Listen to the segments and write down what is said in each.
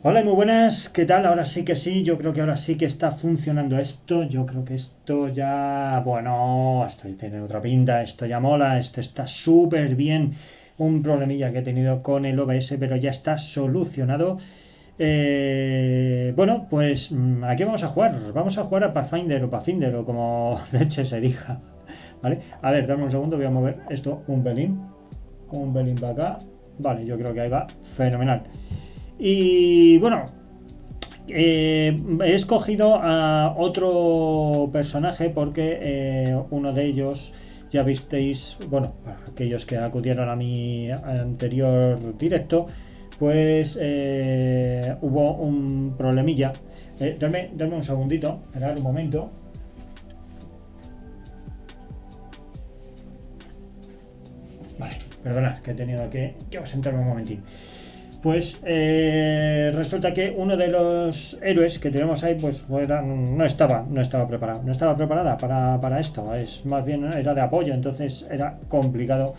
Hola, muy buenas, ¿qué tal? Ahora sí que sí, yo creo que ahora sí que está funcionando esto, yo creo que esto ya, bueno, esto tiene otra pinta, esto ya mola, esto está súper bien, un problemilla que he tenido con el OBS, pero ya está solucionado. Bueno, pues aquí vamos a jugar a Pathfinder o Pathfinder o como leche se diga, ¿vale? A ver, dame un segundo, voy a mover esto un pelín para acá, vale, yo creo que ahí va, fenomenal. Y bueno, he escogido a otro personaje porque uno de ellos, ya visteis, bueno, para aquellos que acudieron a mi anterior directo, pues hubo un problemilla. Dame un segundito, esperad un momento. Vale, perdonad que he tenido que ausentarme un momentín. Pues resulta que uno de los héroes que tenemos ahí pues no estaba preparado, no estaba preparada para esto, es más bien era de apoyo, entonces era complicado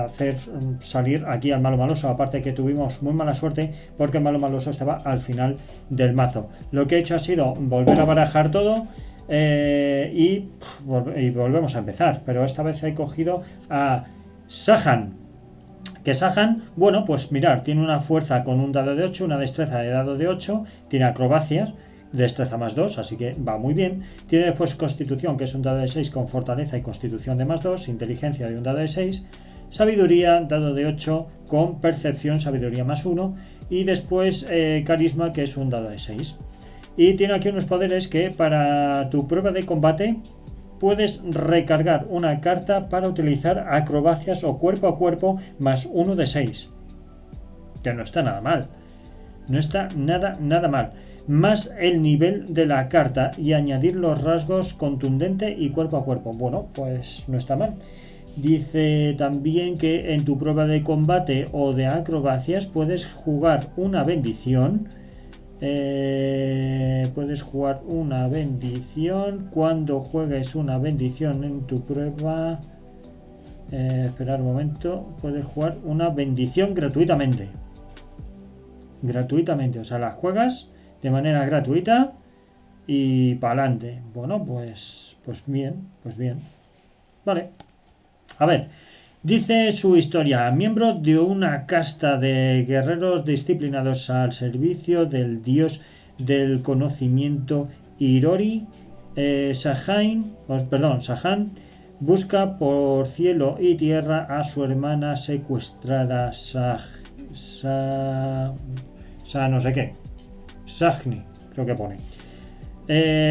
hacer salir aquí al malo maloso, aparte que tuvimos muy mala suerte porque el malo maloso estaba al final del mazo. Lo que he hecho ha sido volver a barajar todo y volvemos a empezar, pero esta vez he cogido a Sahan, que Sahan, bueno, pues mirar, tiene una fuerza con un dado de 8, una destreza de dado de 8, tiene acrobacias, destreza más 2, así que va muy bien. Tiene después constitución, que es un dado de 6 con fortaleza y constitución de más 2, inteligencia de un dado de 6, sabiduría, dado de 8 con percepción, sabiduría más 1, y después carisma, que es un dado de 6. Y tiene aquí unos poderes que para tu prueba de combate puedes recargar una carta para utilizar acrobacias o cuerpo a cuerpo más uno de 6. Que no está nada mal. No está nada mal. Más el nivel de la carta y añadir los rasgos contundente y cuerpo a cuerpo. Bueno, pues no está mal. Dice también que en tu prueba de combate o de acrobacias puedes jugar una bendición. Puedes jugar una bendición. Cuando juegues una bendición en tu prueba, esperar un momento, puedes jugar una bendición gratuitamente. Gratuitamente, o sea, la juegas de manera gratuita y para adelante. Bueno, pues bien, pues bien. Vale. A ver, dice su historia, miembro de una casta de guerreros disciplinados al servicio del dios del conocimiento Irori, Sahan busca por cielo y tierra a su hermana secuestrada no sé qué, Sagni, creo que pone,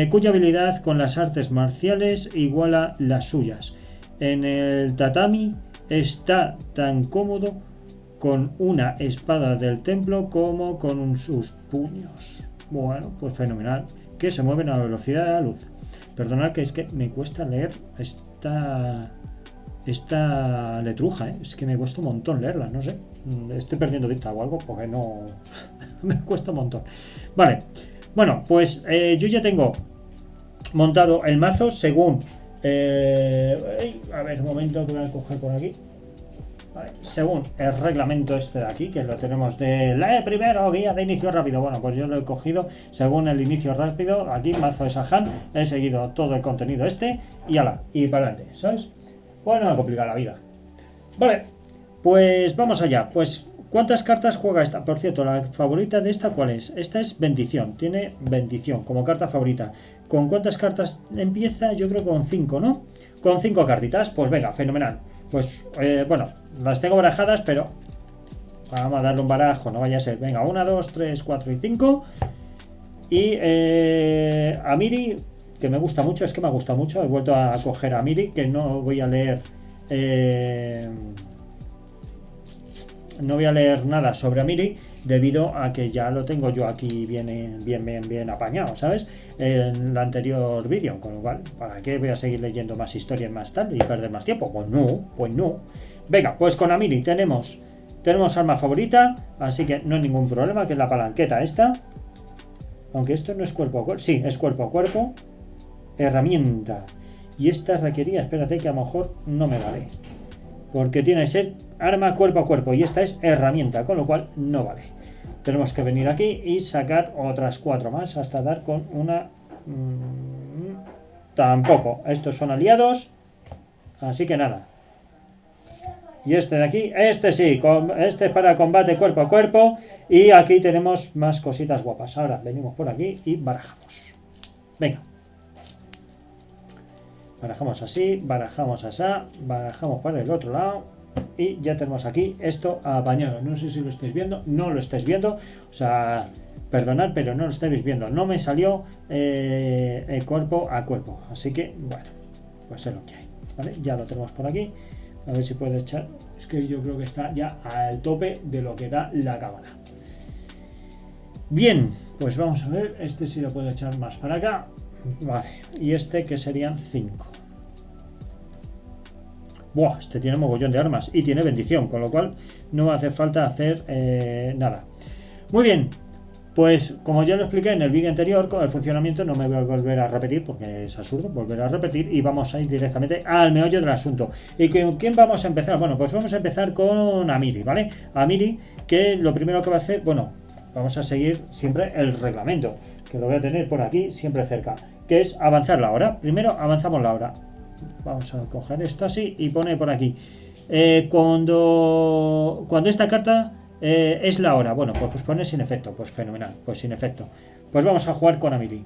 cuya habilidad con las artes marciales iguala las suyas. En el tatami está tan cómodo con una espada del templo como con sus puños. Bueno, pues fenomenal. Que se mueven a la velocidad de la luz. Perdonad que es que me cuesta leer esta letruja, ¿eh? Es que me cuesta un montón leerla, no sé. Estoy perdiendo vista o algo porque no... me cuesta un montón. Vale, bueno, pues yo ya tengo montado el mazo según... a ver, un momento que voy a coger por aquí. Vale, según el reglamento este de aquí, que lo tenemos de la primero guía de inicio rápido. Bueno, pues yo lo he cogido según el inicio rápido. Aquí, mazo de Sahan, he seguido todo el contenido este y ala, y para adelante, ¿sabes? Bueno, no me complica la vida. Vale, pues vamos allá. Pues, ¿cuántas cartas juega esta? Por cierto, la favorita de esta, ¿cuál es? Esta es bendición. Tiene bendición como carta favorita. ¿Con cuántas cartas empieza? Yo creo que con 5, ¿no? Con 5 cartitas. Pues venga, fenomenal. Pues, bueno, las tengo barajadas, pero vamos a darle un barajo, no vaya a ser. Venga, 1, 2, 3, 4 y 5. Y a Miri, que me gusta mucho, es que me gusta mucho. He vuelto a coger a Miri, que no voy a leer... no voy a leer nada sobre Amiri debido a que ya lo tengo yo aquí bien apañado, ¿sabes? En el anterior vídeo, con lo cual, ¿para qué voy a seguir leyendo más historias más tarde y perder más tiempo? Pues no. Venga, pues con Amiri tenemos arma favorita, así que no hay ningún problema, que es la palanqueta esta. Aunque esto no es cuerpo a cuerpo, sí, es cuerpo a cuerpo. Herramienta. Y esta requería, espérate que a lo mejor no me vale. Porque tiene que ser arma cuerpo a cuerpo y esta es herramienta, con lo cual no vale. tenemos que venir aquí y sacar otras 4 más hasta dar con una... tampoco, estos son aliados, así que nada. Y este de aquí, este sí, este es para combate cuerpo a cuerpo. Y aquí tenemos más cositas guapas. Ahora venimos por aquí y barajamos. Venga. Barajamos así, barajamos así, barajamos para el otro lado. Y ya tenemos aquí esto apañado. No sé si lo estáis viendo, no lo estáis viendo. O sea, perdonad, pero no lo estáis viendo. No me salió cuerpo a cuerpo. Así que, bueno, pues es lo que hay. ¿Vale? Ya lo tenemos por aquí. A ver si puede echar. Es que yo creo que está ya al tope de lo que da la cámara. Bien, pues vamos a ver. Este sí lo puedo echar más para acá. Vale. Y este que serían 5. Buah, este tiene mogollón de armas y tiene bendición, con lo cual no hace falta hacer nada. Muy bien. Pues como ya lo expliqué en el vídeo anterior, con el funcionamiento no me voy a volver a repetir porque es absurdo volver a repetir y vamos a ir directamente al meollo del asunto. ¿Y con quién vamos a empezar? Bueno, pues vamos a empezar con Amiri, ¿vale? Amiri, que lo primero que va a hacer, bueno, vamos a seguir siempre el reglamento, que lo voy a tener por aquí siempre cerca, que es avanzar la hora. Primero avanzamos la hora. Vamos a coger esto así y pone por aquí. Cuando esta carta... es la hora, bueno, pues pone sin efecto, pues fenomenal, pues sin efecto. Pues vamos a jugar con Amiri.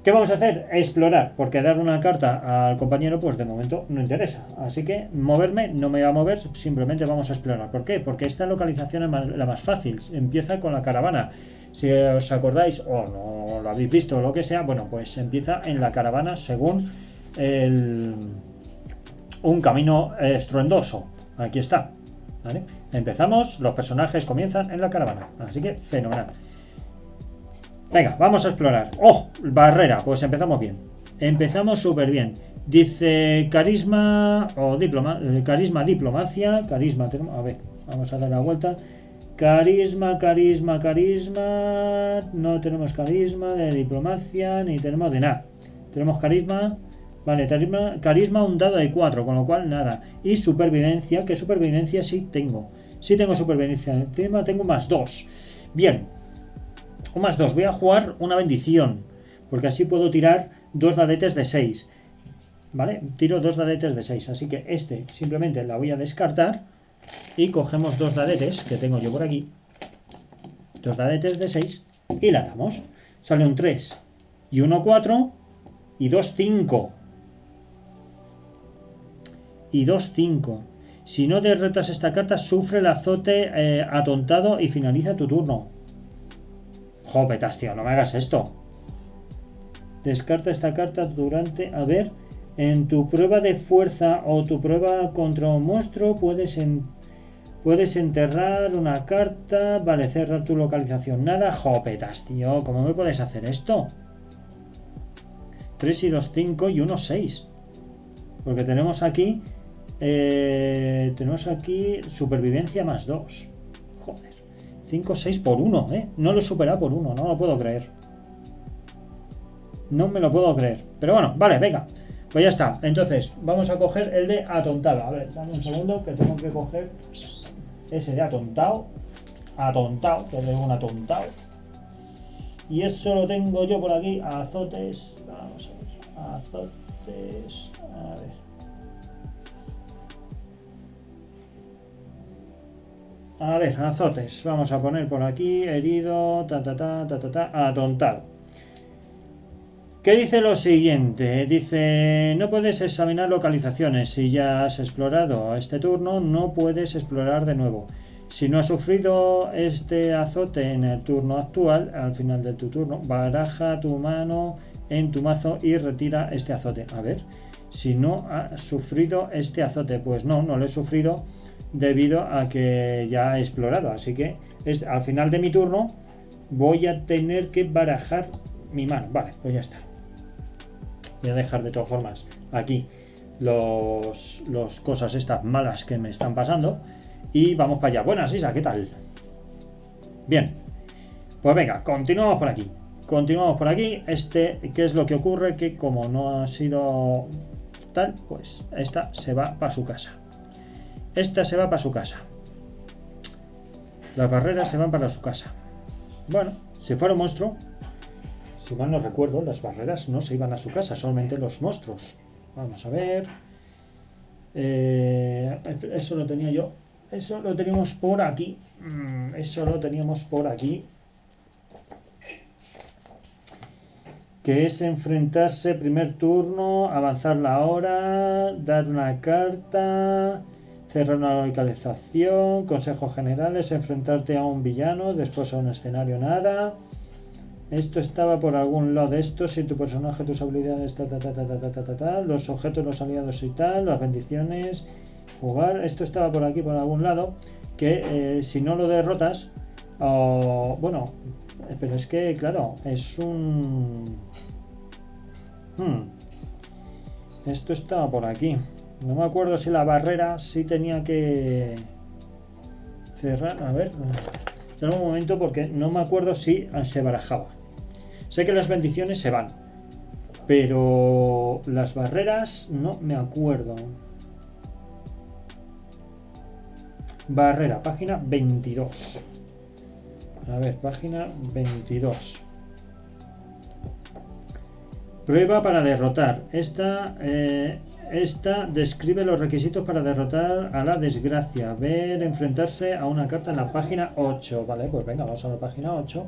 ¿Qué vamos a hacer? Explorar, porque dar una carta al compañero, pues de momento no interesa. Así que moverme, no me va a mover, simplemente vamos a explorar. ¿Por qué? Porque esta localización es la más fácil, empieza con la caravana. Si os acordáis, o no lo habéis visto o lo que sea, bueno, pues empieza en la caravana según un camino estruendoso. Aquí está. ¿Vale? Empezamos, los personajes comienzan en la caravana, así que fenomenal. Venga, vamos a explorar. ¡Oh! Barrera, pues empezamos bien. Empezamos súper bien. Dice carisma o carisma, diplomacia, carisma. A ver, vamos a dar la vuelta. Carisma. No tenemos carisma de diplomacia, ni tenemos de nada. Tenemos carisma. Vale, carisma un dado de 4, con lo cual nada. Y supervivencia, que supervivencia sí tengo. Sí tengo supervivencia. Encima tengo más 2. Bien. Un más 2. Voy a jugar una bendición. Porque así puedo tirar 2 dadetes de 6. ¿Vale? Tiro 2 dadetes de 6. Así que este simplemente la voy a descartar. Y cogemos 2 dadetes que tengo yo por aquí. 2 dadetes de 6. Y la damos. Sale un 3. Y 1, 4. Y 2, 5. Y 2, 5. Si no derrotas esta carta, sufre el azote atontado y finaliza tu turno. Jopetas, tío, no me hagas esto. Descarta esta carta durante... A ver, en tu prueba de fuerza o tu prueba contra un monstruo puedes enterrar una carta. Vale, cerrar tu localización. Nada, jopetas, tío. ¿Cómo me puedes hacer esto? 3 y 2, 5 y 1, 6. Porque tenemos aquí... tenemos aquí supervivencia más 2. Joder. 5, 6 por 1, No lo he superado por 1, no lo puedo creer. No me lo puedo creer. Pero bueno, vale, venga. Pues ya está. Entonces, vamos a coger el de atontado. A ver, dame un segundo que tengo que coger ese de atontado. Atontado, que tengo un atontado. Y eso lo tengo yo por aquí. Azotes. Vamos a ver. Azotes. A ver. A ver, azotes. Vamos a poner por aquí. Herido. Atontado. ¿Qué dice lo siguiente? Dice, no puedes examinar localizaciones. Si ya has explorado este turno, no puedes explorar de nuevo. Si no has sufrido este azote en el turno actual, al final de tu turno, baraja tu mano en tu mazo y retira este azote. A ver, si no has sufrido este azote, pues no lo he sufrido debido a que ya he explorado. Así que al final de mi turno voy a tener que barajar mi mano. Vale, pues ya está. Voy a dejar de todas formas aquí los cosas estas malas que me están pasando. Y vamos para allá. Buenas, Isa, ¿qué tal? Bien. Pues venga, continuamos por aquí. Continuamos por aquí. ¿Qué es lo que ocurre? Que como no ha sido tal, pues esta se va para su casa. Esta se va para su casa. Las barreras se van para su casa. Bueno, si fuera un monstruo, si mal no recuerdo, las barreras no se iban a su casa, solamente los monstruos. Vamos a ver. Eso lo tenía yo. Eso lo teníamos por aquí. Eso lo teníamos por aquí. Que es enfrentarse primer turno, avanzar la hora, dar una carta, cerrar una localización, consejos generales, enfrentarte a un villano, después a un escenario nada. Esto estaba por algún lado de esto, si tu personaje, tus habilidades, los objetos, los aliados y tal, las bendiciones, jugar. Esto estaba por aquí, por algún lado, que si no lo derrotas, bueno, pero es que, claro, es un... Esto estaba por aquí. No me acuerdo si la barrera sí tenía que cerrar. A ver, en un momento porque no me acuerdo si se barajaba. Sé que las bendiciones se van, pero las barreras no me acuerdo. Barrera, página 22. A ver, página 22. Prueba para derrotar. Esta describe los requisitos para derrotar a la desgracia. Ver, enfrentarse a una carta en la página 8. Vale, pues venga, vamos a la página 8.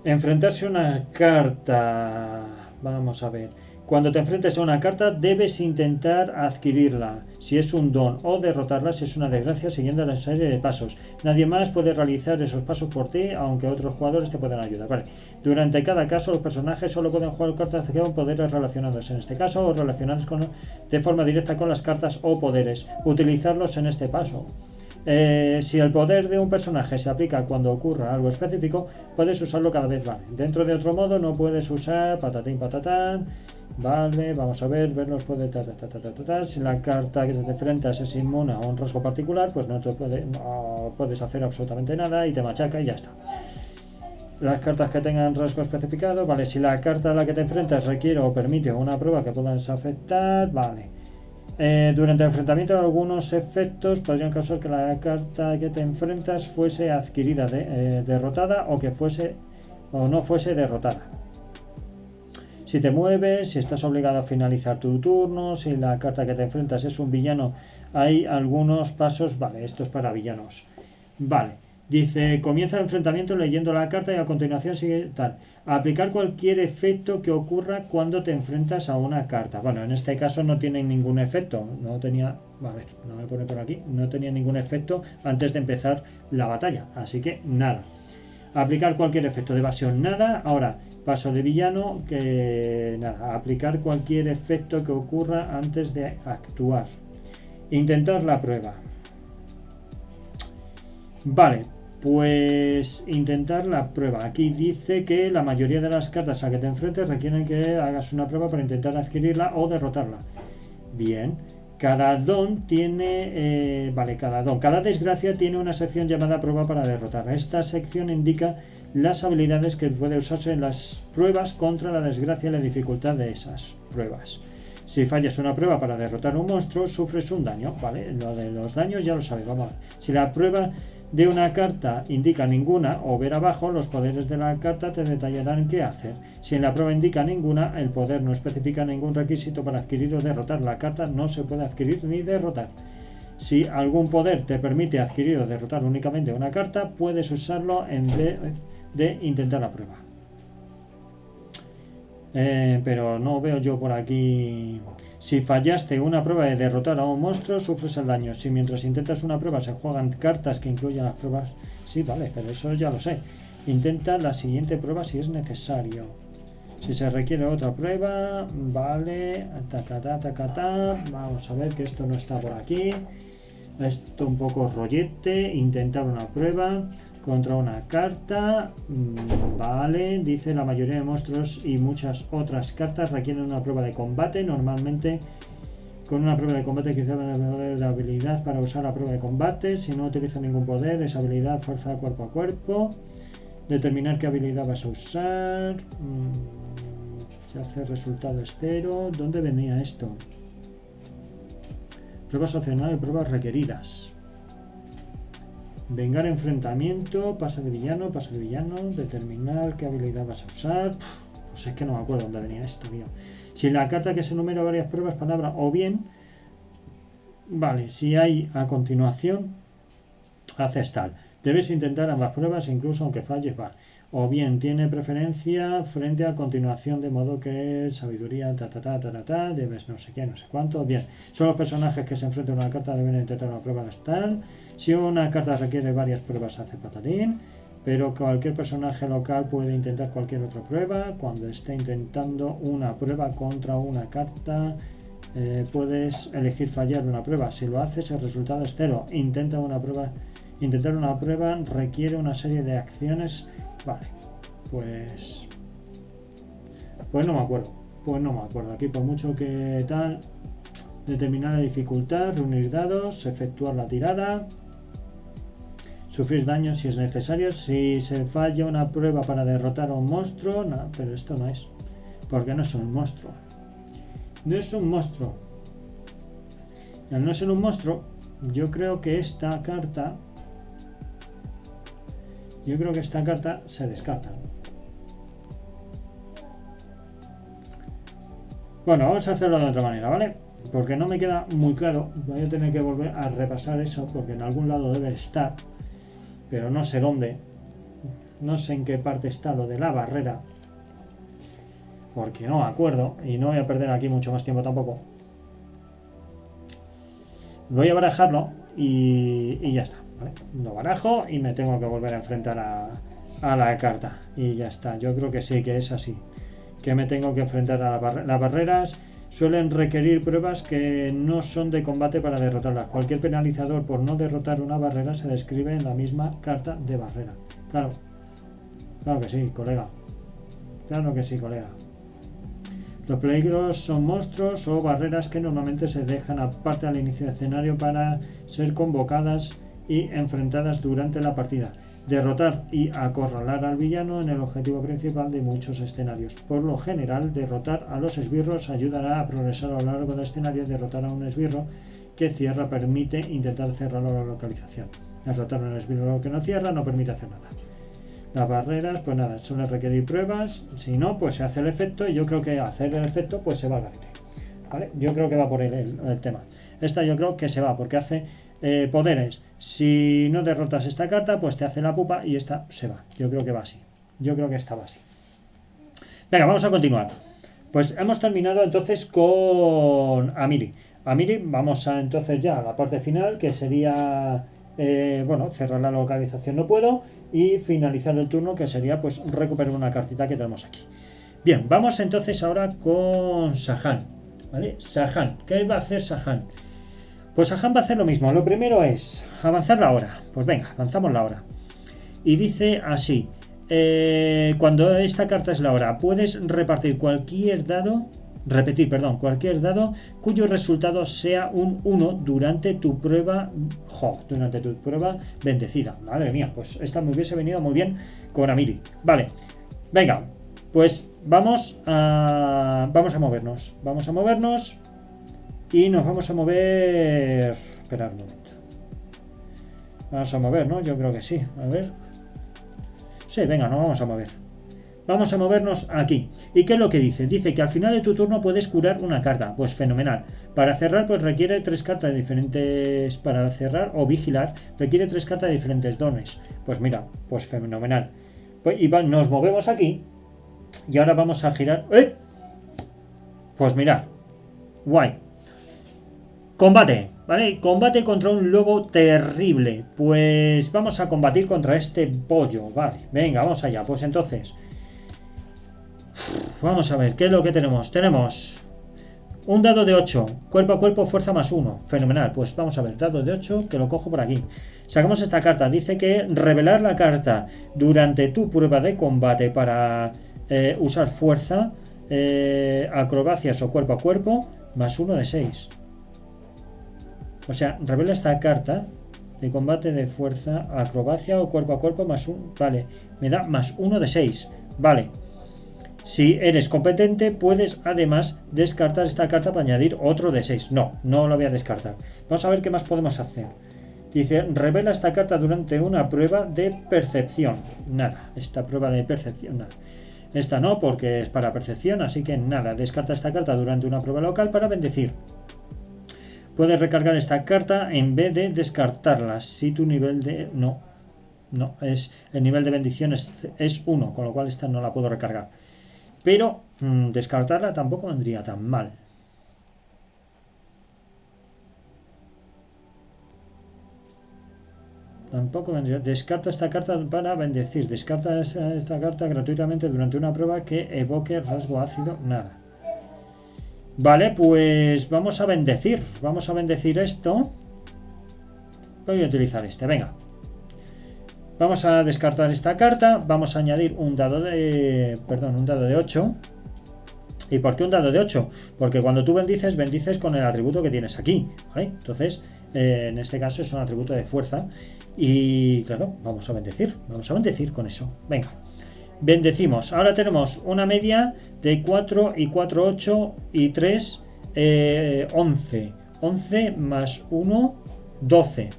Enfrentarse a una carta. Vamos a ver. Cuando te enfrentes a una carta, debes intentar adquirirla, si es un don, o derrotarla si es una desgracia, siguiendo la serie de pasos. Nadie más puede realizar esos pasos por ti, aunque otros jugadores te pueden ayudar. Vale. Durante cada caso, los personajes solo pueden jugar cartas con poderes relacionados, en este caso, o relacionados de forma directa con las cartas o poderes. Utilizarlos en este paso. Si el poder de un personaje se aplica cuando ocurra algo específico, puedes usarlo cada vez. Vale. Dentro de otro modo no puedes usar patatín patatán. Vale, vamos a ver los poderes. Si la carta que te enfrentas es inmune a un rasgo particular, pues no puedes hacer absolutamente nada y te machaca y ya está. Las cartas que tengan rasgo especificado, vale, si la carta a la que te enfrentas requiere o permite una prueba que puedas afectar, vale. Durante el enfrentamiento, algunos efectos podrían causar que la carta que te enfrentas fuese adquirida, derrotada, o que fuese o no fuese derrotada. Si te mueves, si estás obligado a finalizar tu turno, si la carta que te enfrentas es un villano, hay algunos pasos. Vale, esto es para villanos. Vale. Dice, comienza el enfrentamiento leyendo la carta y a continuación sigue tal. Aplicar cualquier efecto que ocurra cuando te enfrentas a una carta. Bueno, en este caso no tiene ningún efecto. No tenía... A ver, no me pone por aquí. No tenía ningún efecto antes de empezar la batalla. Así que nada. Aplicar cualquier efecto de evasión, nada. Ahora, paso de villano, que nada. Aplicar cualquier efecto que ocurra antes de actuar. Intentar la prueba. Vale, pues intentar la prueba. Aquí dice que la mayoría de las cartas a que te enfrentes requieren que hagas una prueba para intentar adquirirla o derrotarla. Bien. Cada don tiene... cada desgracia tiene una sección llamada prueba para derrotar. Esta sección indica las habilidades que puede usarse en las pruebas contra la desgracia y la dificultad de esas pruebas. Si fallas una prueba para derrotar un monstruo, sufres un daño. Vale, lo de los daños ya lo sabéis. Vamos a ver. Si la prueba de una carta indica ninguna, o ver abajo, los poderes de la carta te detallarán qué hacer. Si en la prueba indica ninguna, el poder no especifica ningún requisito para adquirir o derrotar la carta, no se puede adquirir ni derrotar. Si algún poder te permite adquirir o derrotar únicamente una carta, puedes usarlo en vez de intentar la prueba. Pero no veo yo por aquí... Si fallaste una prueba de derrotar a un monstruo, sufres el daño. Si mientras intentas una prueba se juegan cartas que incluyan las pruebas... Sí, vale, pero eso ya lo sé. Intenta la siguiente prueba si es necesario. Si se requiere otra prueba... Vale... Vamos a ver que esto no está por aquí. Esto un poco rollete. Intentar una prueba contra una carta. Vale, dice la mayoría de monstruos y muchas otras cartas requieren una prueba de combate. Normalmente con una prueba de combate quizá de habilidad para usar la prueba de combate. Si no utiliza ningún poder, es habilidad fuerza cuerpo a cuerpo. Determinar qué habilidad vas a usar. Se hace resultado estero. ¿Dónde venía esto? Pruebas opcionales y pruebas requeridas. Vengar enfrentamiento, paso de villano, determinar qué habilidad vas a usar. Pues es que no me acuerdo dónde venía esto, tío. Si la carta que se enumera varias pruebas, palabra, o bien, vale, si hay a continuación, haces tal. Debes intentar ambas pruebas, incluso aunque falles, va. O bien tiene preferencia frente a continuación, de modo que sabiduría, debes no sé qué, no sé cuánto. Bien, son los personajes que se enfrentan a una carta deben intentar una prueba de tal. Si una carta requiere varias pruebas, hace patatín. Pero cualquier personaje local puede intentar cualquier otra prueba. Cuando esté intentando una prueba contra una carta, puedes elegir fallar una prueba. Si lo haces, el resultado es 0. Intentar una prueba requiere una serie de acciones. Vale, pues no me acuerdo. Aquí, por mucho que tal, determinar la dificultad, reunir dados, efectuar la tirada, sufrir daño si es necesario. Si se falla una prueba para derrotar a un monstruo, no, pero esto no es, porque no es un monstruo. No es un monstruo. Y al no ser un monstruo, yo creo que esta carta se descarta. Bueno, vamos a hacerlo de otra manera, ¿vale? Porque no me queda muy claro. Voy a tener que volver a repasar eso, porque en algún lado debe estar, pero no sé dónde. No sé en qué parte está lo de la barrera, porque no me acuerdo y no voy a perder aquí mucho más tiempo tampoco. Voy a barajarlo y ya está, ¿vale? Lo barajo y me tengo que volver a enfrentar a la carta y ya está. Yo creo que sí, que es así, que me tengo que enfrentar a las barreras. Suelen requerir pruebas que no son de combate para derrotarlas. Cualquier penalizador por no derrotar una barrera se describe en la misma carta de barrera. Claro que sí, colega. Los peligros son monstruos o barreras que normalmente se dejan aparte al inicio del escenario para ser convocadas y enfrentadas durante la partida. Derrotar y acorralar al villano en el objetivo principal de muchos escenarios. Por lo general, derrotar a los esbirros ayudará a progresar a lo largo del escenario. Derrotar a un esbirro que cierra permite intentar cerrar la localización. Derrotar a un esbirro que no cierra no permite hacer nada. Las barreras, pues nada, suelen requerir pruebas. Si no, pues se hace el efecto, y yo creo que hacer el efecto pues se va al garete, ¿vale? Yo creo que va por el tema. Esta yo creo que se va porque hace poderes. Si no derrotas esta carta, pues te hace la pupa y esta se va. Yo creo que va así. Yo creo que esta va así. Venga, vamos a continuar. Pues hemos terminado entonces con Amiri. Vamos a entonces ya a la parte final, que sería cerrar la localización no puedo, y finalizar el turno, que sería pues recuperar una cartita que tenemos aquí. Bien, vamos entonces ahora con Sahan, ¿vale? Sahan, ¿qué va a hacer Sahan? Pues Sahan va a hacer lo mismo. Lo primero es avanzar la hora. Pues venga, avanzamos la hora. Y dice así: cuando esta carta es la hora, puedes repetir cualquier dado cuyo resultado sea un 1 durante tu prueba bendecida. Madre mía, pues esta me hubiese venido muy bien con Amiri. Vale, venga, pues vamos a movernos. Y nos vamos a mover. Esperad un momento. Vamos a mover, ¿no? Yo creo que sí. A ver. Sí, venga, nos vamos a mover. Vamos a movernos aquí. ¿Y qué es lo que dice? Dice que al final de tu turno puedes curar una carta. Pues fenomenal. Para cerrar, pues requiere 3 cartas diferentes. Para cerrar o vigilar, requiere 3 cartas de diferentes dones. Pues mira, pues fenomenal. Pues, y nos movemos aquí. Y ahora vamos a girar. Pues mirad. Guay. Combate, ¿vale? Combate contra un lobo terrible. Pues vamos a combatir contra este pollo. Vale, venga, vamos allá. Pues entonces, vamos a ver, ¿qué es lo que tenemos? Tenemos un dado de 8, cuerpo a cuerpo, fuerza +1. Fenomenal, pues vamos a ver, dado de 8, que lo cojo por aquí. Sacamos esta carta, dice que revelar la carta durante tu prueba de combate para usar fuerza, acrobacias o cuerpo a cuerpo, +1 de 6. O sea, revela esta carta de combate de fuerza, acrobacia o cuerpo a cuerpo +1. Vale, me da +1 de 6. Vale. Si eres competente, puedes además descartar esta carta para añadir otro de 6. No lo voy a descartar. Vamos a ver qué más podemos hacer. Dice, revela esta carta durante una prueba de percepción. Nada, esta prueba de percepción, nada. Esta no, porque es para percepción, así que nada. Descarta esta carta durante una prueba local para bendecir. Puedes recargar esta carta en vez de descartarla. Si tu nivel de... No, el nivel de bendición es 1, con lo cual esta no la puedo recargar. Pero descartarla tampoco vendría tan mal. Tampoco vendría. Descarta esta carta para bendecir. Descarta esta carta gratuitamente durante una prueba que evoque rasgo ácido. Nada. Vale, pues vamos a bendecir. Vamos a bendecir esto. Voy a utilizar este, venga. Vamos a descartar esta carta. Vamos a añadir un dado de... Perdón, un dado de 8. ¿Y por qué un dado de 8? Porque cuando tú bendices con el atributo que tienes aquí, ¿vale? Entonces, en este caso es un atributo de fuerza. Y claro, vamos a bendecir con eso. Venga, bendecimos. Ahora tenemos una media de 4 y 4, 8 y 3, 11. 11 más 1, 12.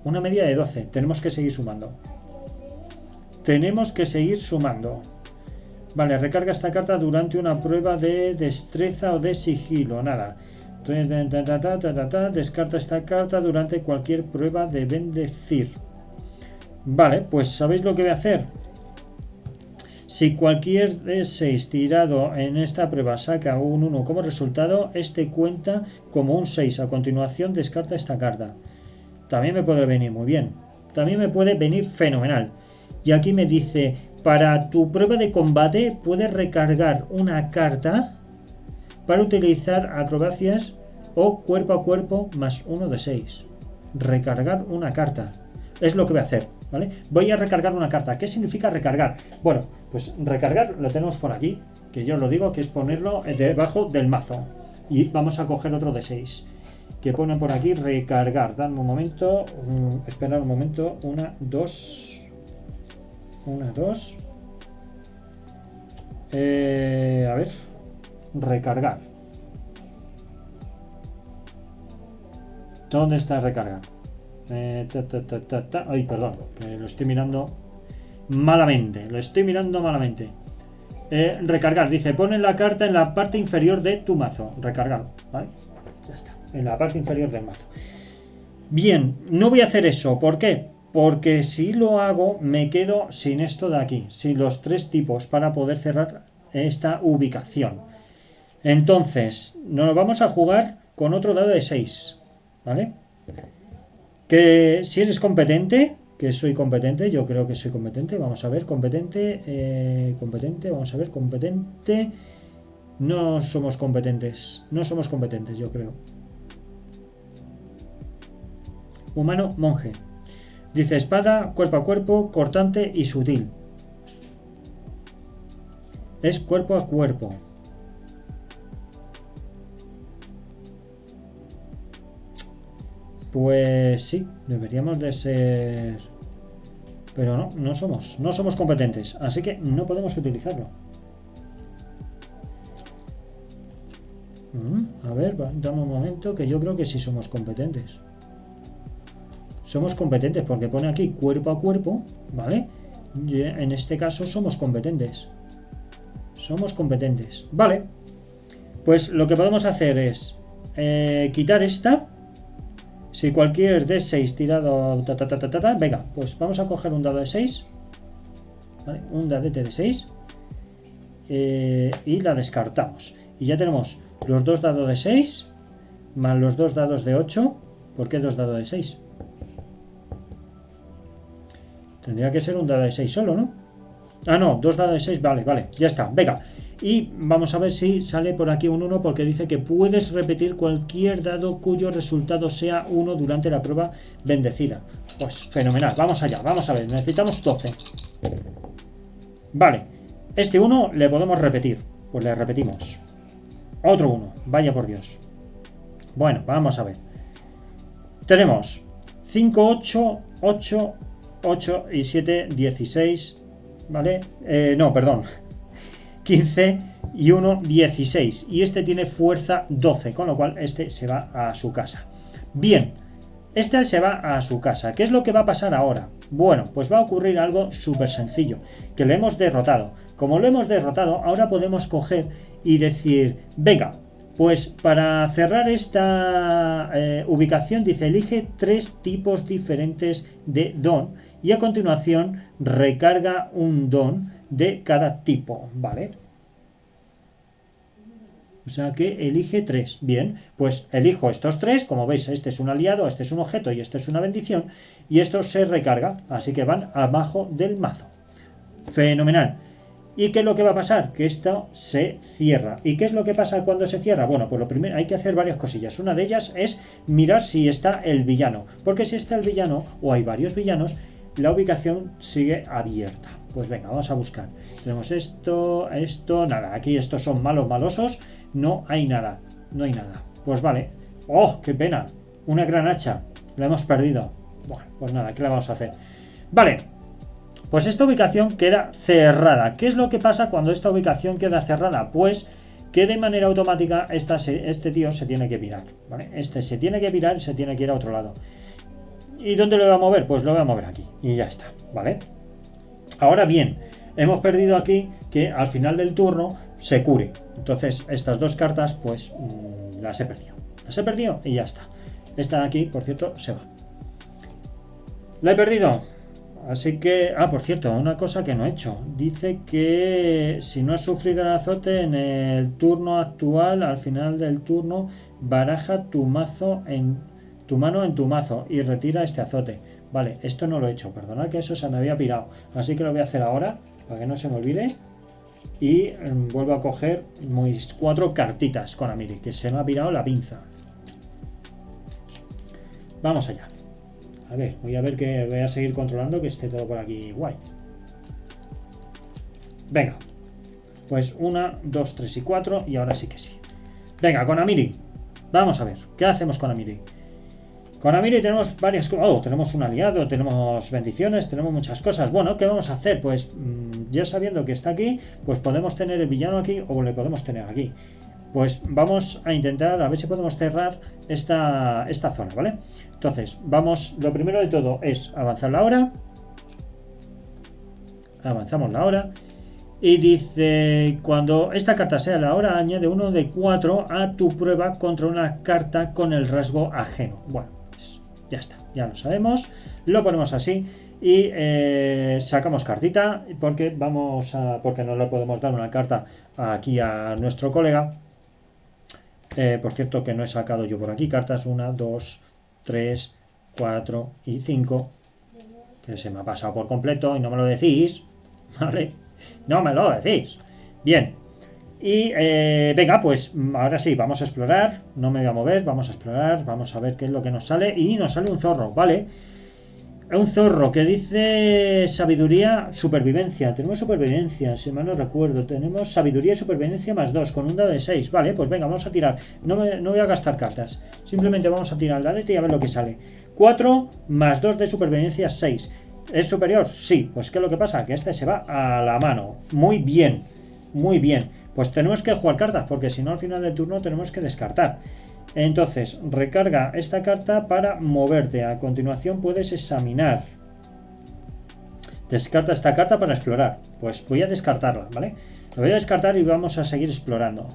Una media de 12. Tenemos que seguir sumando. Vale, recarga esta carta durante una prueba de destreza o de sigilo. Nada. Descarta esta carta durante cualquier prueba de bendecir. Vale, pues ¿sabéis lo que voy a hacer? Si cualquier de 6 tirado en esta prueba saca un 1 como resultado, este cuenta como un 6. A continuación descarta esta carta. También me puede venir muy bien. También me puede venir fenomenal. Y aquí me dice, para tu prueba de combate puedes recargar una carta para utilizar acrobacias o cuerpo a cuerpo más 1 de 6. Recargar una carta. Es lo que voy a hacer, ¿vale? Voy a recargar una carta. ¿Qué significa recargar? Bueno, pues recargar lo tenemos por aquí, que yo lo digo, que es ponerlo debajo del mazo. Y vamos a coger otro de 6. Que ponen por aquí recargar. Dadme un momento. Esperad un momento. 1, 2. 1, 2. A ver. Recargar. ¿Dónde está recargar? Ay, perdón, lo estoy mirando malamente. Recargar, dice, pone la carta en la parte inferior de tu mazo. Recargar, ¿vale? Ya está, en la parte inferior del mazo. Bien, no voy a hacer eso. ¿Por qué? Porque si lo hago, me quedo sin esto de aquí, sin los 3 tipos para poder cerrar esta ubicación. Entonces, nos lo vamos a jugar con otro dado de 6, ¿vale? Que si eres competente, que soy competente, yo creo que soy competente, vamos a ver, competente, vamos a ver, competente, no somos competentes, yo creo. Humano, monje. Dice espada, cuerpo a cuerpo, cortante y sutil. Es cuerpo a cuerpo. Pues sí, deberíamos de ser... Pero no somos competentes, así que no podemos utilizarlo. A ver, dame un momento, que yo creo que sí somos competentes. Somos competentes porque pone aquí cuerpo a cuerpo, ¿vale? Y en este caso somos competentes. Vale. Pues lo que podemos hacer es quitar esta. Si cualquier de 6 tirado... venga, pues vamos a coger un dado de 6. ¿Vale? Un dadete de 6. Y la descartamos. Y ya tenemos los 2 dados de 6 más los 2 dados de 8. ¿Por qué 2 dados de 6? Tendría que ser un dado de 6 solo, ¿no? Ah, no, 2 dados de 6, vale, ya está, venga. Y vamos a ver si sale por aquí un 1, porque dice que puedes repetir cualquier dado cuyo resultado sea 1 durante la prueba bendecida. Pues fenomenal, vamos allá, vamos a ver, necesitamos 12. Vale, este 1 le podemos repetir, pues le repetimos. Otro 1, vaya por Dios. Bueno, vamos a ver. Tenemos 5, 8, 8, 8 y 7, 16, ¿vale? No, perdón. 15 y 1, 16. Y este tiene fuerza 12, con lo cual este se va a su casa. Bien, Este se va a su casa. ¿Qué es lo que va a pasar ahora? Bueno, pues va a ocurrir algo súper sencillo, que le hemos derrotado. Como lo hemos derrotado, ahora podemos coger y decir, venga, pues para cerrar esta ubicación, dice, elige 3 tipos diferentes de don y a continuación recarga un don de cada tipo, ¿vale? O sea que elige 3. Bien, pues elijo estos 3. Como veis, este es un aliado, este es un objeto y este es una bendición. Y esto se recarga. Así que van abajo del mazo. Fenomenal. ¿Y qué es lo que va a pasar? Que esto se cierra. ¿Y qué es lo que pasa cuando se cierra? Bueno, pues lo primero hay que hacer varias cosillas. Una de ellas es mirar si está el villano. Porque si está el villano, o hay varios villanos, la ubicación sigue abierta. Pues venga, vamos a buscar. Tenemos esto, nada. Aquí estos son malosos. No hay nada. Pues vale. ¡Oh, qué pena! Una gran hacha. La hemos perdido. Bueno, pues nada, ¿qué le vamos a hacer? Vale. Pues esta ubicación queda cerrada. ¿Qué es lo que pasa cuando esta ubicación queda cerrada? Pues que de manera automática este tío se tiene que pirar, ¿vale? Este se tiene que pirar y se tiene que ir a otro lado. ¿Y dónde lo voy a mover? Pues lo voy a mover aquí. Y ya está, ¿vale? Ahora bien, hemos perdido aquí que al final del turno se cure. Entonces estas 2 cartas pues las he perdido. Las he perdido y ya está. Esta de aquí, por cierto, se va. La he perdido. Así que, por cierto, una cosa que no he hecho. Dice que si no has sufrido el azote en el turno actual, al final del turno, baraja tu mazo en tu mano en tu mazo y retira este azote. Vale, esto no lo he hecho, perdonad que eso se me había pirado. Así que lo voy a hacer ahora, para que no se me olvide. Y vuelvo a coger mis 4 cartitas con Amiri, que se me ha pirado la pinza. Vamos allá. A ver, voy a seguir controlando que esté todo por aquí guay. Venga. Pues 1, 2, 3 y 4 y ahora sí que sí. Venga, con Amiri. Vamos a ver, ¿qué hacemos con Amiri? Con Amiri tenemos varias cosas. Tenemos un aliado, tenemos bendiciones, tenemos muchas cosas. Bueno, ¿qué vamos a hacer? Pues ya sabiendo que está aquí, pues podemos tener el villano aquí o le podemos tener aquí. Pues vamos a intentar a ver si podemos cerrar esta zona, ¿vale? Entonces, vamos, lo primero de todo es avanzar la hora. Avanzamos la hora. Y dice, cuando esta carta sea la hora, añade 1 de 4 a tu prueba contra una carta con el rasgo ajeno. Bueno, pues ya está, ya lo sabemos. Lo ponemos así y sacamos cartita porque porque no le podemos dar una carta aquí a nuestro colega. Por cierto que no he sacado yo por aquí cartas 1, 2, 3, 4 y 5, que se me ha pasado por completo y no me lo decís, ¿vale? No me lo decís. Bien. Y venga, pues ahora sí, vamos a explorar. No me voy a mover, vamos a explorar. Vamos a ver qué es lo que nos sale. Y nos sale un zorro, ¿vale? Un zorro que dice sabiduría, supervivencia. Tenemos supervivencia, si mal no recuerdo. Tenemos sabiduría y supervivencia más 2 con un dado de 6. Vale, pues venga, vamos a tirar. No voy a gastar cartas. Simplemente vamos a tirar el dadete y a ver lo que sale. 4 más 2 de supervivencia, 6. ¿Es superior? Sí. Pues ¿qué es lo que pasa? Que este se va a la mano. Muy bien. Muy bien. Pues tenemos que jugar cartas, porque si no al final del turno tenemos que descartar. Entonces, recarga esta carta para moverte. A continuación puedes examinar. Descarta esta carta para explorar. Pues voy a descartarla, ¿vale? La voy a descartar y vamos a seguir explorando.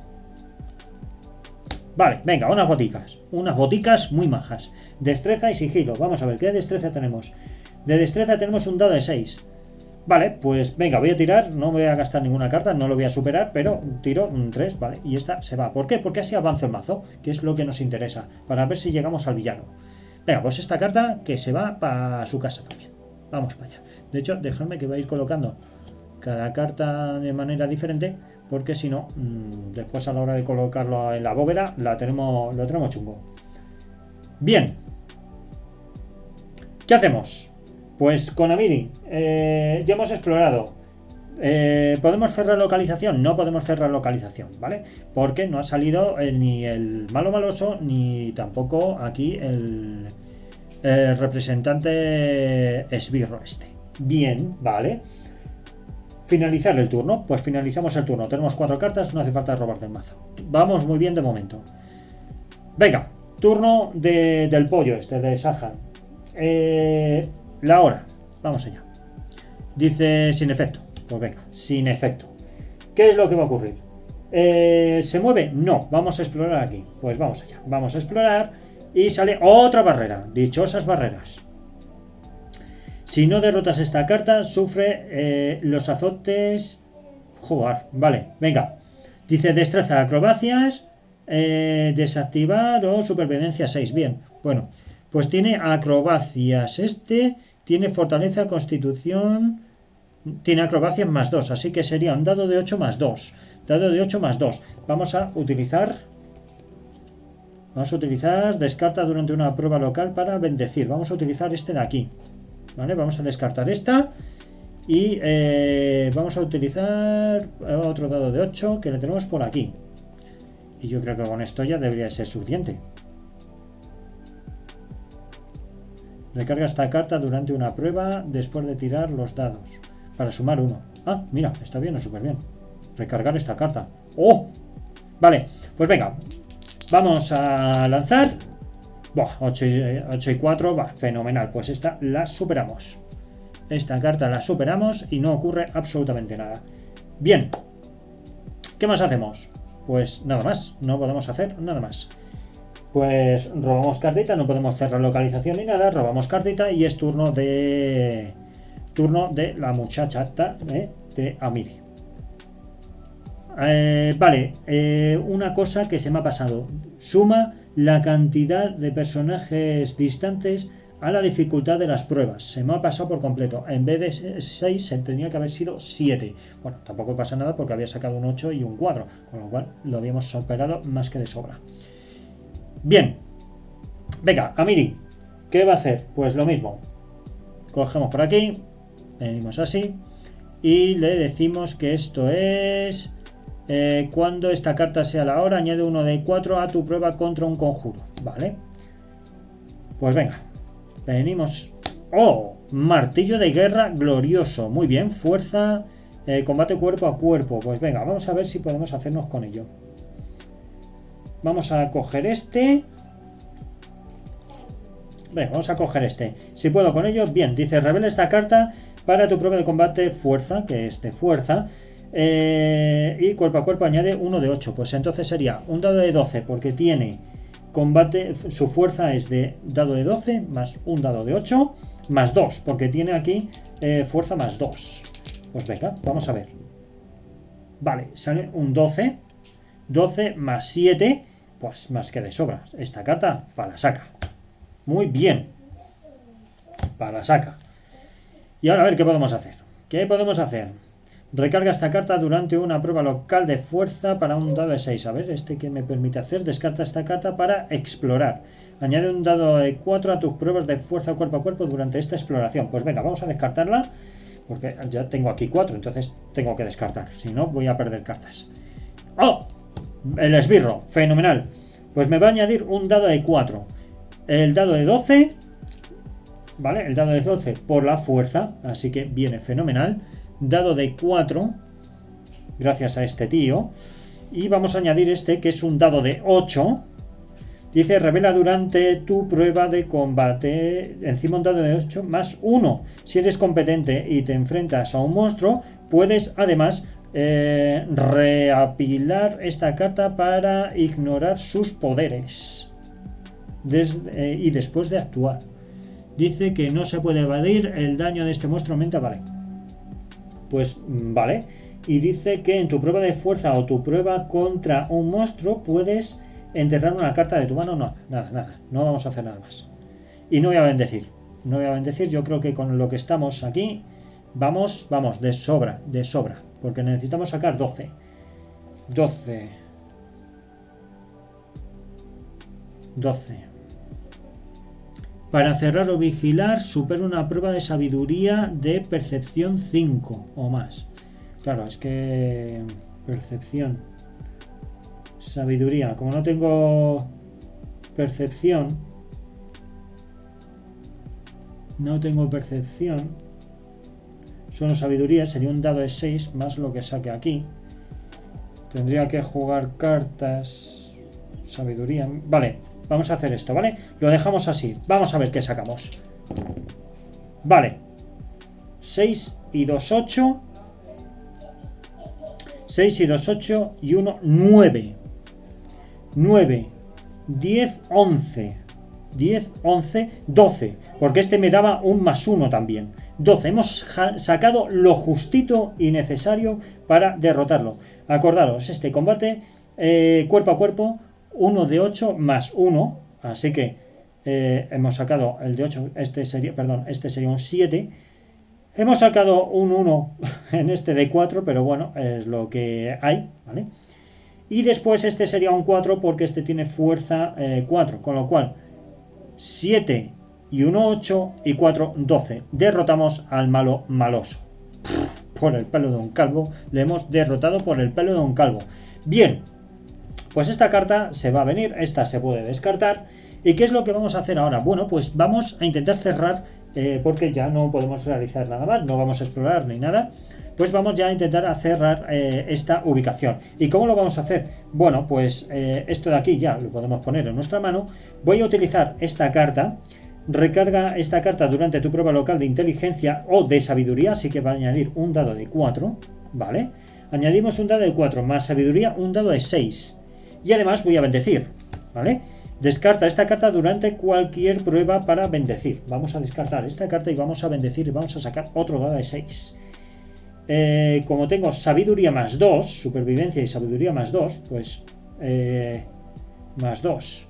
Vale, venga, unas boticas. Unas boticas muy majas. Destreza y sigilo. Vamos a ver, ¿qué destreza tenemos? De destreza tenemos un dado de 6. Vale, pues venga, voy a tirar. No voy a gastar ninguna carta, no lo voy a superar, pero tiro un 3, vale, y esta se va. ¿Por qué? Porque así avanzo el mazo, que es lo que nos interesa, para ver si llegamos al villano. Venga, pues esta carta que se va para su casa también. Vamos para allá. De hecho, dejadme que voy a ir colocando cada carta de manera diferente, porque si no, después a la hora de colocarlo en la bóveda, lo tenemos chungo. Bien. ¿Qué hacemos? Pues con Amiri ya hemos explorado. ¿Podemos cerrar localización? No podemos cerrar localización, ¿vale? Porque no ha salido ni el maloso ni tampoco aquí el representante esbirro este. Bien, ¿vale? Finalizar el turno. Pues finalizamos el turno. Tenemos 4 cartas, no hace falta robar del mazo. Vamos muy bien de momento. Venga, Turno del pollo este, de Sahan. La hora. Vamos allá. Dice sin efecto. Pues venga, sin efecto. ¿Qué es lo que va a ocurrir? ¿Se mueve? No. Vamos a explorar aquí. Pues vamos allá. Vamos a explorar y sale otra barrera. Dichosas barreras. Si no derrotas esta carta, sufre los azotes... Jugar. Vale, venga. Dice destreza, acrobacias, desactivar o supervivencia 6. Bien, bueno. Pues tiene acrobacias. Tiene fortaleza, constitución... Tiene acrobacias más 2, así que sería un dado de 8 más 2. Dado de 8 más 2. Vamos a utilizar... descarta durante una prueba local para bendecir. Vamos a utilizar este de aquí. ¿Vale? Vamos a descartar esta. Y vamos a utilizar otro dado de 8 que le tenemos por aquí. Y yo creo que con esto ya debería ser suficiente. Recarga esta carta durante una prueba después de tirar los dados. Para sumar 1. Ah, mira, está bien o súper bien. Recargar esta carta. ¡Oh! Vale, pues venga. Vamos a lanzar. 8 y 4. Fenomenal. Pues esta la superamos. Esta carta la superamos y no ocurre absolutamente nada. Bien. ¿Qué más hacemos? Pues nada más. No podemos hacer nada más. Pues robamos cartita. No podemos cerrar localización ni nada. Robamos cartita y es turno de la muchacha de Amiri. Vale, una cosa que se me ha pasado. Suma la cantidad de personajes distantes a la dificultad de las pruebas. Se me ha pasado por completo. En vez de 6 se tenía que haber sido 7. Bueno, tampoco pasa nada porque había sacado un 8 y un 4, con lo cual lo habíamos superado más que de sobra. Bien. Venga, Amiri, ¿qué va a hacer? Pues lo mismo. Cogemos por aquí, venimos así y le decimos que esto es... cuando esta carta sea la hora, añade 1 de 4 a tu prueba contra un conjuro. Vale. Pues venga. Venimos. ¡Oh! Martillo de guerra glorioso. Muy bien. Fuerza. Combate cuerpo a cuerpo. Pues venga, vamos a ver si podemos hacernos con ello. Vamos a coger este. Venga, vamos a coger este. Si puedo con ello, bien. Dice, revela esta carta para tu prueba de combate fuerza, que es de fuerza. Y cuerpo a cuerpo añade 1 de 8. Pues entonces sería un dado de 12 porque tiene combate, su fuerza es de dado de 12 más un dado de 8 más 2 porque tiene aquí fuerza más 2. Pues venga, vamos a ver. Vale, sale un 12. 12 más 7, pues más que de sobra. Esta carta para la saca. Muy bien. Para la saca. Y ahora a ver qué podemos hacer. ¿Qué podemos hacer? Recarga esta carta durante una prueba local de fuerza para un dado de 6. A ver, ¿qué me permite hacer? Descarta esta carta para explorar. Añade un dado de 4 a tus pruebas de fuerza cuerpo a cuerpo durante esta exploración. Pues venga, vamos a descartarla. Porque ya tengo aquí 4, entonces tengo que descartar. Si no, voy a perder cartas. ¡Oh! El esbirro. Fenomenal. Pues me va a añadir un dado de 4. El dado de 12. ¿Vale? El dado de 12 por la fuerza. Así que viene fenomenal. Dado de 4 gracias a este tío y vamos a añadir este que es un dado de 8. Dice revela durante tu prueba de combate encima un dado de 8 más 1. Si eres competente y te enfrentas a un monstruo puedes además reapilar esta carta para ignorar sus poderes y después de actuar. Dice que no se puede evadir el daño de este monstruo aumenta. Vale. Pues vale, y dice que en tu prueba de fuerza o tu prueba contra un monstruo puedes enterrar una carta de tu mano. No, nada, no vamos a hacer nada más. Y no voy a bendecir, yo creo que con lo que estamos aquí vamos de sobra, porque necesitamos sacar 12. Para cerrar o vigilar, supera una prueba de sabiduría de percepción 5 o más. Claro, es que... Percepción. Sabiduría. Como no tengo percepción... Solo sabiduría. Sería un dado de 6 más lo que saque aquí. Tendría que jugar cartas... Sabiduría... Vale. Vamos a hacer esto, ¿vale? Lo dejamos así. Vamos a ver qué sacamos. Vale. 6 y 2, 8. 6 y 2, 8 y 1, 9. 9, 10, 11. 10, 11, 12. Porque este me daba un más 1 también. 12. Hemos sacado lo justito y necesario para derrotarlo. Acordaros, este combate cuerpo a cuerpo, 1 de 8 más 1. Así que hemos sacado el de 8. Este sería un 7. Hemos sacado un 1 en este de 4, pero bueno, es lo que hay, ¿vale? Y después este sería un 4 porque este tiene fuerza 4, con lo cual 7 y 1, 8 y 4, 12. Derrotamos al malo maloso. Por el pelo de un calvo, le hemos derrotado por el pelo de un calvo. Bien, pues esta carta se va a venir, esta se puede descartar. ¿Y qué es lo que vamos a hacer ahora? Bueno, pues vamos a intentar cerrar, porque ya no podemos realizar nada más, no vamos a explorar ni nada. Pues vamos ya a intentar cerrar esta ubicación. ¿Y cómo lo vamos a hacer? Bueno, pues esto de aquí ya lo podemos poner en nuestra mano. Voy a utilizar esta carta. Recarga esta carta durante tu prueba local de inteligencia o de sabiduría, así que va a añadir un dado de 4, ¿vale? Añadimos un dado de 4 más sabiduría, un dado de 6. Y además voy a bendecir, ¿vale? Descarta esta carta durante cualquier prueba para bendecir. Vamos a descartar esta carta y vamos a bendecir y vamos a sacar otro dado de 6. Como tengo sabiduría más 2, supervivencia y sabiduría más 2, pues más 2.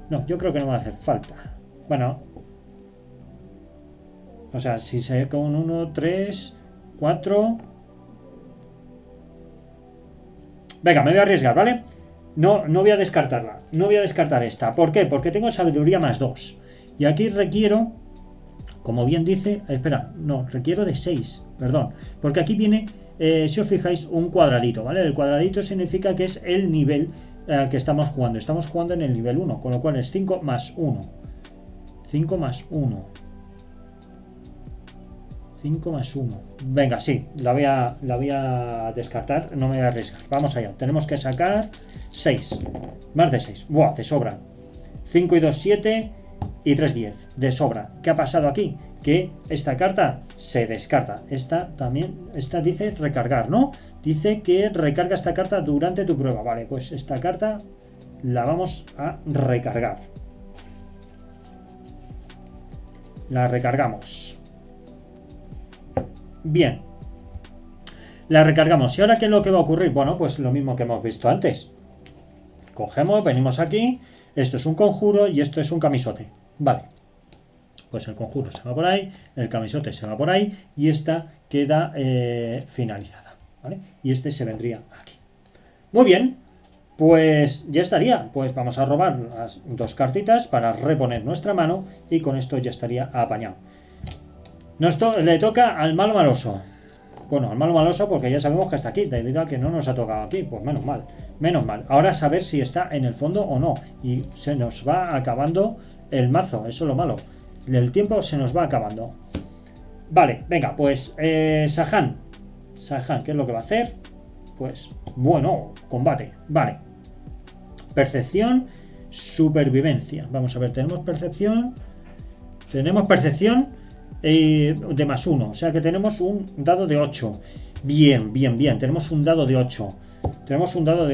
No, yo creo que no me hace falta. Bueno, o sea, si se con un 1, 3, 4. Venga, me voy a arriesgar, ¿vale? No voy a descartarla. No voy a descartar esta. ¿Por qué? Porque tengo sabiduría más 2. Y aquí requiero, como bien dice, espera, no, requiero de 6, perdón. Porque aquí viene, si os fijáis, un cuadradito, ¿vale? El cuadradito significa que es el nivel al que estamos jugando. Estamos jugando en el nivel 1, con lo cual es 5 más 1. 5 más 1. 5 más 1. Venga, sí, la voy a descartar, no me voy a arriesgar. Vamos allá, tenemos que sacar 6. Más de 6. Buah, de sobra. 5 y 2, 7 y 3, 10. De sobra. ¿Qué ha pasado aquí? Que esta carta se descarta. Esta también, esta dice recargar, ¿no? Dice que recarga esta carta durante tu prueba. Vale, pues esta carta la vamos a recargar. La recargamos. Bien, la recargamos. ¿Y ahora qué es lo que va a ocurrir? Bueno, pues lo mismo que hemos visto antes. Cogemos, venimos aquí. Esto es un conjuro y esto es un camisote. Vale, pues el conjuro se va por ahí, el camisote se va por ahí y esta queda finalizada, ¿vale? Y este se vendría aquí. Muy bien, pues ya estaría. Pues vamos a robar las 2 cartitas para reponer nuestra mano y con esto ya estaría apañado. Le toca al malo maloso. Bueno, al malo maloso porque ya sabemos que está aquí, debido a que no nos ha tocado aquí. Pues menos mal, menos mal. Ahora saber si está en el fondo o no. Y se nos va acabando el mazo, eso es lo malo. El tiempo se nos va acabando. Vale, venga, pues Sahan, ¿qué es lo que va a hacer? Pues, bueno, combate. Vale. Percepción, supervivencia. Vamos a ver, tenemos percepción de más 1, o sea que tenemos un dado de 8. Bien, tenemos un dado de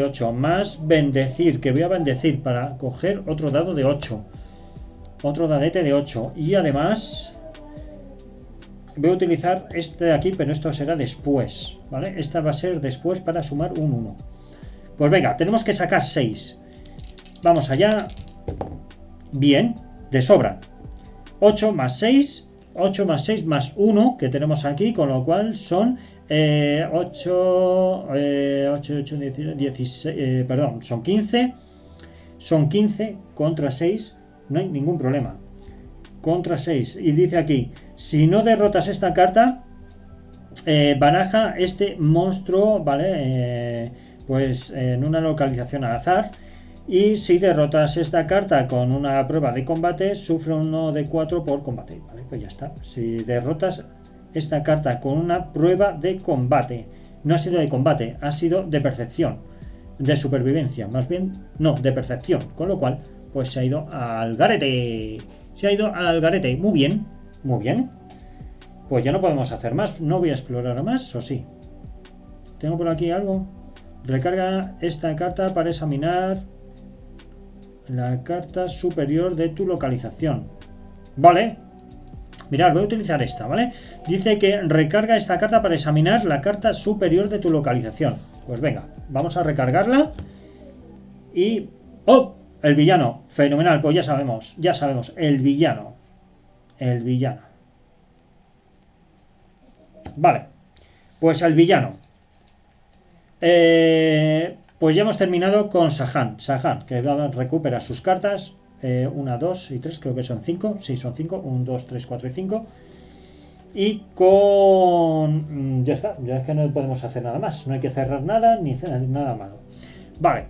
8. Más bendecir, que voy a bendecir para coger otro dado de 8. Otro dadete de 8. Y además voy a utilizar este de aquí, pero esto será después, ¿vale? Esta va a ser después para sumar un 1. Pues venga, tenemos que sacar 6. Vamos allá. Bien, de sobra. 8 más 6 más 1 que tenemos aquí, con lo cual son 8, 16, perdón, son 15. Son 15 contra 6, no hay ningún problema. Contra 6. Y dice aquí, si no derrotas esta carta, baraja este monstruo, ¿vale? Pues en una localización al azar. Y si derrotas esta carta con una prueba de combate, sufre uno de 4 por combate. Vale, pues ya está. Si derrotas esta carta con una prueba de combate, no ha sido de combate, ha sido de percepción, de supervivencia, más bien, no, de percepción. Con lo cual, pues se ha ido al garete. Se ha ido al garete. Muy bien, muy bien. Pues ya no podemos hacer más. No voy a explorar más, ¿o sí? ¿Tengo por aquí algo? Recarga esta carta para examinar la carta superior de tu localización. Vale. Mirad, voy a utilizar esta, ¿vale? Dice que recarga esta carta para examinar la carta superior de tu localización. Pues venga, vamos a recargarla. Y... ¡oh! El villano. Fenomenal, pues ya sabemos. El villano. El villano. Vale. Pues el villano. Pues ya hemos terminado con Sahan. Sahan, que recupera sus cartas. 1, 2 y 3, creo que son 5. Sí, son 5. 1, 2, 3, 4 y 5. Y con... ya está. Ya es que no podemos hacer nada más. No hay que cerrar nada ni hacer nada malo. Vale.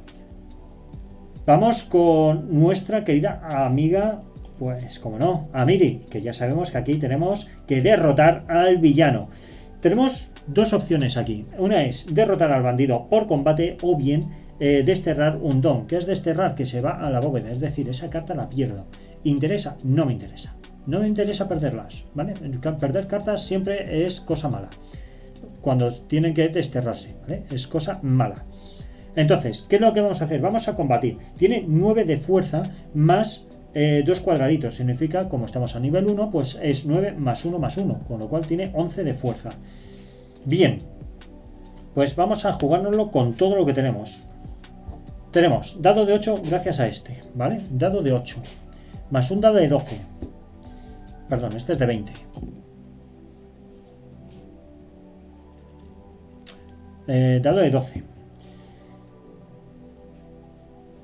Vamos con nuestra querida amiga, pues como no, Amiri, que ya sabemos que aquí tenemos que derrotar al villano. Tenemos dos opciones aquí. Una es derrotar al bandido por combate o bien desterrar un don. ¿Qué es desterrar? Que se va a la bóveda, es decir, esa carta la pierdo. ¿Interesa? No me interesa. No me interesa perderlas, ¿vale? Perder cartas siempre es cosa mala. Cuando tienen que desterrarse, ¿vale? Es cosa mala. Entonces, ¿qué es lo que vamos a hacer? Vamos a combatir. Tiene 9 de fuerza más 2 cuadraditos. Significa, como estamos a nivel 1, pues es 9 más 1 más 1. Con lo cual tiene 11 de fuerza. Bien. Pues vamos a jugárnoslo con todo lo que tenemos. Tenemos dado de 8 gracias a este, ¿vale? Dado de 8. Más un dado de 12. Perdón, este es de 20. Dado de 12.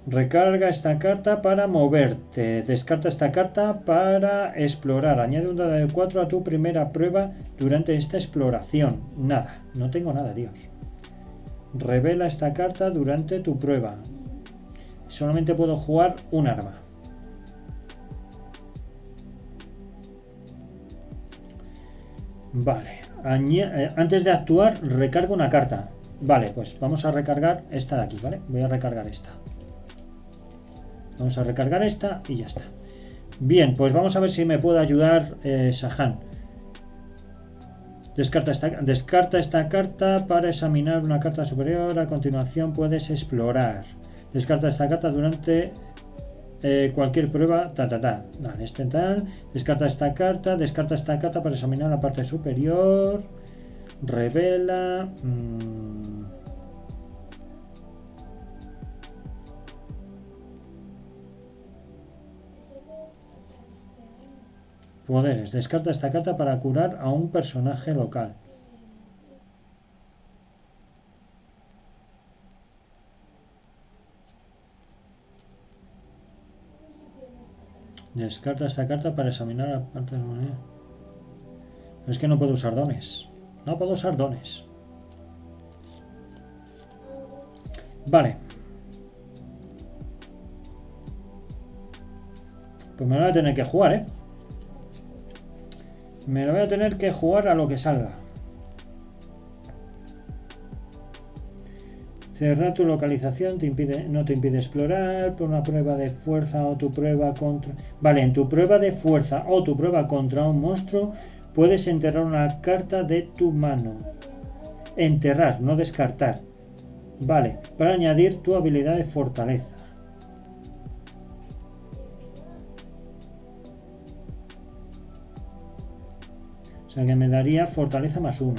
Recarga esta carta para moverte. Descarta esta carta para explorar. Añade un dado de 4 a tu primera prueba durante esta exploración. Nada, no tengo nada, Dios. Revela esta carta durante tu prueba. Solamente puedo jugar un arma. Vale. Antes de actuar, recargo una carta. Vale, pues vamos a recargar esta de aquí, ¿vale? Voy a recargar esta. Vamos a recargar esta y ya está. Bien, pues vamos a ver si me puede ayudar Sahan. Descarta esta carta para examinar una carta superior. A continuación puedes explorar. Descarta esta carta durante cualquier prueba. Vale, tal. Descarta esta carta para examinar la parte superior. Revela. Poderes. Descarta esta carta para curar a un personaje local. Descarta esta carta para examinar la parte de la moneda. Es que no puedo usar dones. No puedo usar dones. Vale. Pues me lo voy a tener que jugar, ¿eh? Me lo voy a tener que jugar a lo que salga. Cerrar tu localización no te impide explorar por una prueba de fuerza o tu prueba contra... Vale, en tu prueba de fuerza o tu prueba contra un monstruo puedes enterrar una carta de tu mano. Enterrar, no descartar. Vale, para añadir tu habilidad de fortaleza. O sea que me daría fortaleza más 1.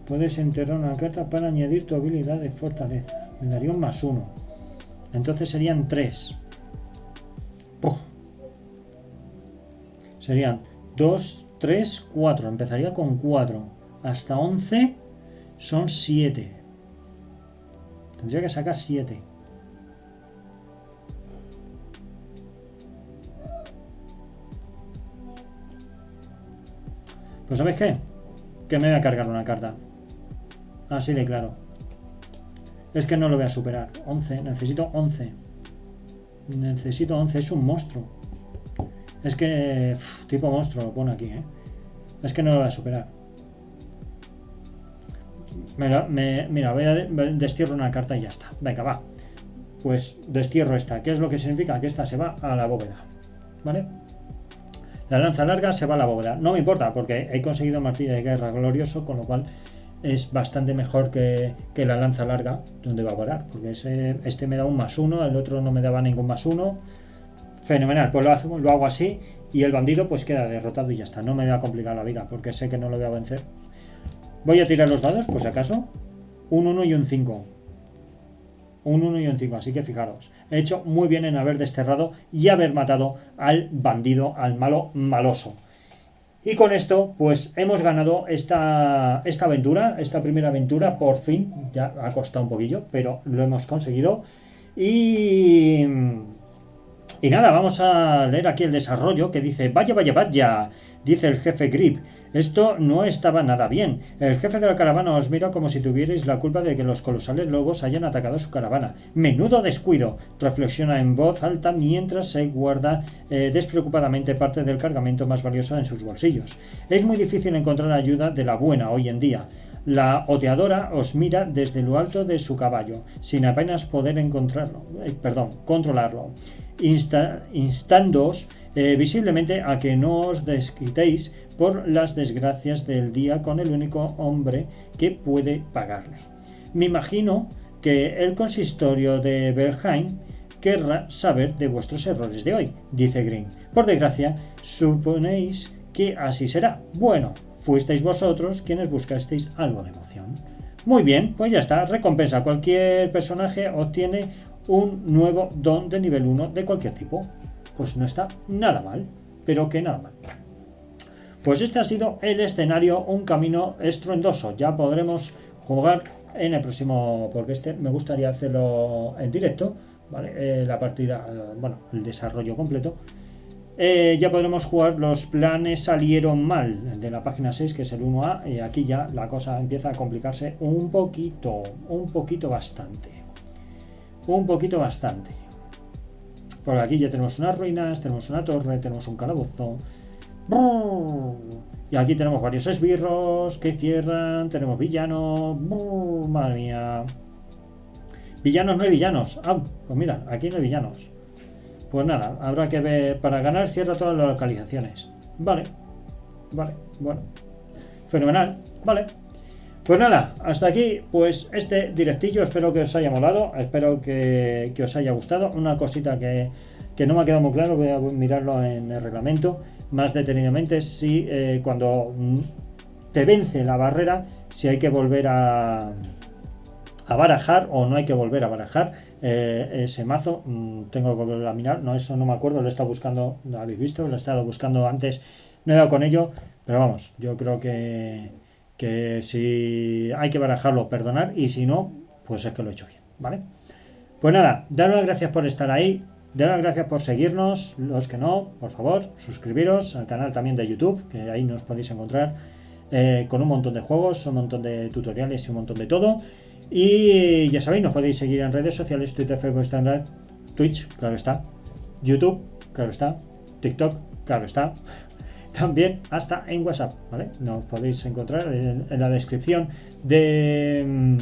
Puedes enterrar una carta para añadir tu habilidad de fortaleza. Me daría un más 1. Entonces serían 3. Serían 2, 3, 4. Empezaría con 4. Hasta 11 son 7. Tendría que sacar 7. Pues ¿sabéis qué? Que me voy a cargar una carta. Así de claro. Es que no lo voy a superar. 11, necesito 11. Necesito 11, es un monstruo. Es que... tipo monstruo lo pone aquí, ¿eh? Es que no lo voy a superar. Mira, voy a destierro una carta y ya está. Venga, va. Pues destierro esta. ¿Qué es lo que significa? Que esta se va a la bóveda. ¿Vale? La lanza larga se va a la bóveda. No me importa porque he conseguido martillo de guerra glorioso, con lo cual es bastante mejor que la lanza larga, donde va a volar. Porque este me da un +1, el otro no me daba ningún +1. Fenomenal, pues lo hago así y el bandido pues queda derrotado y ya está. No me va a complicar la vida porque sé que no lo voy a vencer. Voy a tirar los dados, por si acaso. Un 1 y un 5. Un 1 y un 5, así que fijaros. He hecho muy bien en haber desterrado y haber matado al bandido, al malo maloso. Y con esto, pues hemos ganado esta aventura, esta primera aventura, por fin. Ya ha costado un poquillo, pero lo hemos conseguido. Y nada, vamos a leer aquí el desarrollo que dice: vaya, vaya, vaya, dice el jefe Grip. Esto no estaba nada bien. El jefe de la caravana os mira como si tuvierais la culpa de que los colosales lobos hayan atacado su caravana. Menudo descuido, reflexiona en voz alta mientras se guarda despreocupadamente parte del cargamento más valioso en sus bolsillos. Es muy difícil encontrar ayuda de la buena hoy en día. La oteadora os mira desde lo alto de su caballo, sin apenas poder controlarlo, instándoos visiblemente a que no os desquitéis por las desgracias del día con el único hombre que puede pagarle. Me imagino que el consistorio de Berheim querrá saber de vuestros errores de hoy, dice Green. Por desgracia, suponéis que así será. Bueno, fuisteis vosotros quienes buscasteis algo de emoción. Muy bien, pues ya está. Recompensa. Cualquier personaje obtiene un nuevo don de nivel 1 de cualquier tipo. Pues no está nada mal, pero que nada mal. Pues este ha sido el escenario, un camino estruendoso. Ya podremos jugar en el próximo, porque me gustaría hacerlo en directo, ¿vale? La partida, el desarrollo completo. Ya podremos jugar. Los planes salieron mal de la página 6, que es el 1A, y aquí ya la cosa empieza a complicarse un poquito bastante. Porque aquí ya tenemos unas ruinas, tenemos una torre, tenemos un calabozo. Y aquí tenemos varios esbirros que cierran, tenemos villanos. Madre mía. Villanos, no hay villanos. Pues mira, aquí no hay villanos. Pues nada, habrá que ver. Para ganar cierra todas las localizaciones. Vale, bueno. Fenomenal, vale. Pues nada, hasta aquí pues este directillo. Espero que os haya molado, espero que os haya gustado. Una cosita que no me ha quedado muy claro, voy a mirarlo en el reglamento más detenidamente, si cuando te vence la barrera, si hay que volver a barajar o no hay que volver a barajar ese mazo. Tengo que volver a mirar, eso no me acuerdo, lo he estado buscando, lo habéis visto, lo he estado buscando antes, no he dado con ello, pero vamos, yo creo que si hay que barajarlo, perdonar, y si no, pues es que lo he hecho bien, ¿vale? Pues nada, daros las gracias por estar ahí, daros las gracias por seguirnos, los que no, por favor, suscribiros al canal también de YouTube, que ahí nos podéis encontrar con un montón de juegos, un montón de tutoriales y un montón de todo. Y ya sabéis, nos podéis seguir en redes sociales, Twitter, Facebook, Instagram, Twitch, claro está, YouTube, claro está, TikTok, claro está. También hasta en WhatsApp, ¿vale? Nos podéis encontrar en la descripción del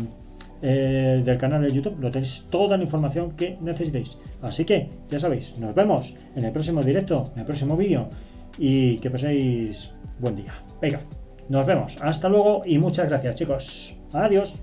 canal de YouTube, lo tenéis toda la información que necesitéis. Así que, ya sabéis, nos vemos en el próximo directo, en el próximo vídeo, y que paséis buen día. Venga, nos vemos, hasta luego y muchas gracias, chicos. Adiós.